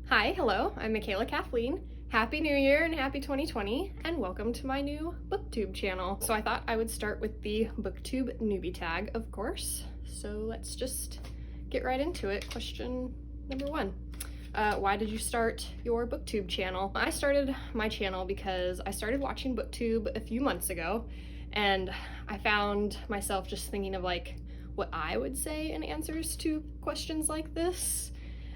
Hi, hello, I'm Michaela Kathleen. Happy New Year and happy 2020, and welcome to my new Booktube channel. So I thought I would start with the Booktube Newbie Tag, of course. So let's just get right into it. Question number 1. Why did you start your Booktube channel? I started my channel because I started watching Booktube a few months ago, and I found myself just thinking of like what I would say in answers to questions like this.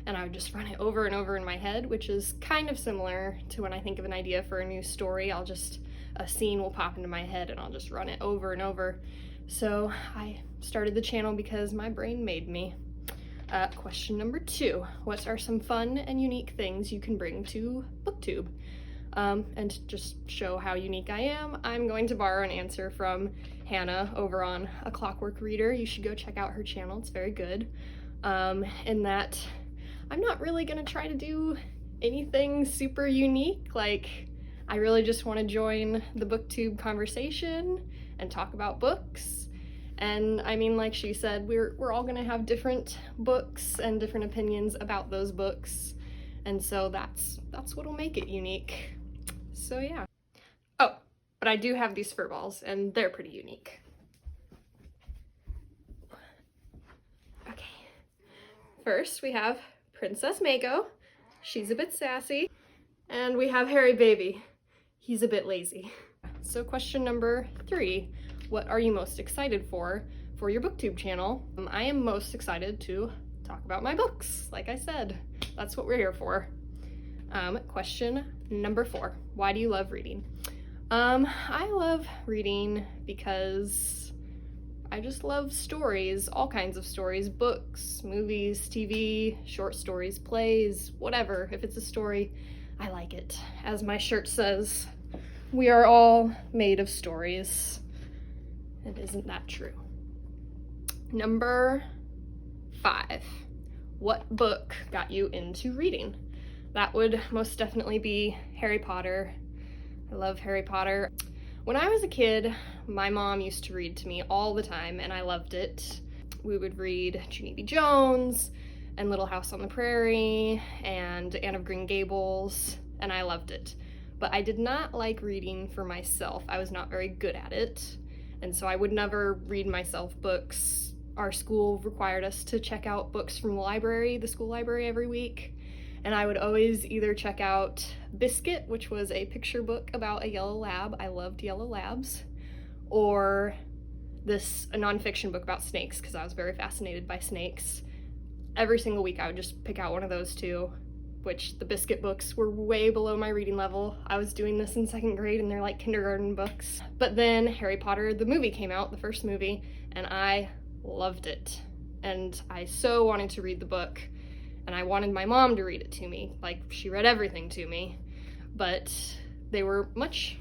And I would just run it over and over in my head, which is kind of similar to when I think of an idea for a new story. A scene will pop into my head and I'll just run it over and over. So I started the channel because my brain made me. Question number 2, what are some fun and unique things you can bring to Booktube? And to just show how unique I am, I'm going to borrow an answer from Hannah over on A Clockwork Reader. You should go check out her channel, it's very good. In that I'm not really gonna try to do anything super unique. Like, I really just want to join the Booktube conversation and talk about books. And I mean, like she said, we're all gonna have different books and different opinions about those books. And so that's what'll make it unique. So yeah. Oh, but I do have these fur balls and they're pretty unique. Okay. First, we have Princess Mako, she's a bit sassy, and we have Harry Baby, he's a bit lazy. So question number 3, what are you most excited for your Booktube channel? I am most excited to talk about my books, like I said, that's what we're here for. Question number 4, why do you love reading? I love reading because I just love stories, all kinds of stories, books, movies, TV, short stories, plays, whatever. If it's a story, I like it. As my shirt says, we are all made of stories. And isn't that true? Number 5, what book got you into reading? That would most definitely be Harry Potter. I love Harry Potter. When I was a kid, my mom used to read to me all the time, and I loved it. We would read Junie B. Jones, and Little House on the Prairie, and Anne of Green Gables, and I loved it. But I did not like reading for myself. I was not very good at it, and so I would never read myself books. Our school required us to check out books from the school library every week. And I would always either check out Biscuit, which was a picture book about a yellow lab. I loved yellow labs. Or a nonfiction book about snakes, because I was very fascinated by snakes. Every single week I would just pick out one of those two, which the Biscuit books were way below my reading level. I was doing this in 2nd grade and they're like kindergarten books. But then Harry Potter, the movie came out, the first movie, and I loved it. And I so wanted to read the book. And I wanted my mom to read it to me. Like, she read everything to me. But they were much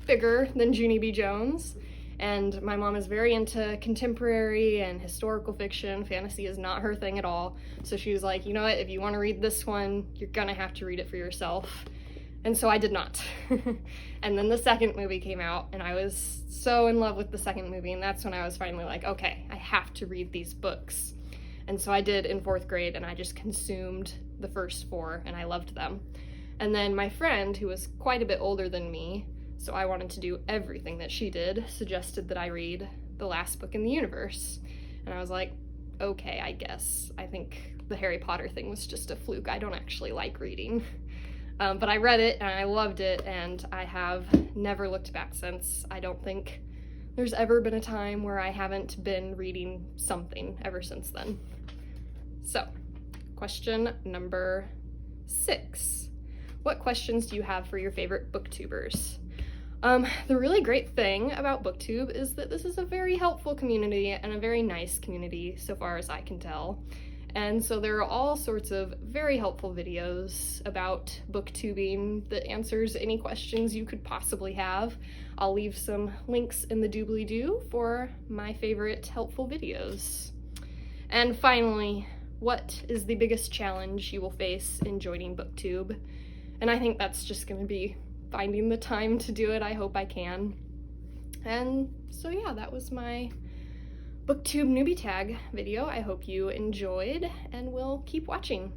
bigger than Junie B. Jones. And my mom is very into contemporary and historical fiction. Fantasy is not her thing at all. So she was like, you know what, if you want to read this one, you're gonna have to read it for yourself. And so I did not. And then the 2nd movie came out, and I was so in love with the 2nd movie, and that's when I was finally like, okay, I have to read these books. And so I did in 4th grade, and I just consumed the first 4, and I loved them. And then my friend, who was quite a bit older than me, so I wanted to do everything that she did, suggested that I read the last book in the universe. And I was like, okay, I guess. I think the Harry Potter thing was just a fluke. I don't actually like reading. But I read it, and I loved it, and I have never looked back since. I don't think there's ever been a time where I haven't been reading something ever since then. So, question number 6. What questions do you have for your favorite booktubers? The really great thing about Booktube is that this is a very helpful community and a very nice community, so far as I can tell. And so there are all sorts of very helpful videos about booktubing that answers any questions you could possibly have. I'll leave some links in the doobly-doo for my favorite helpful videos. And finally, what is the biggest challenge you will face in joining Booktube? And I think that's just gonna be finding the time to do it. I hope I can. And so yeah, that was my Booktube Newbie Tag video. I hope you enjoyed and will keep watching.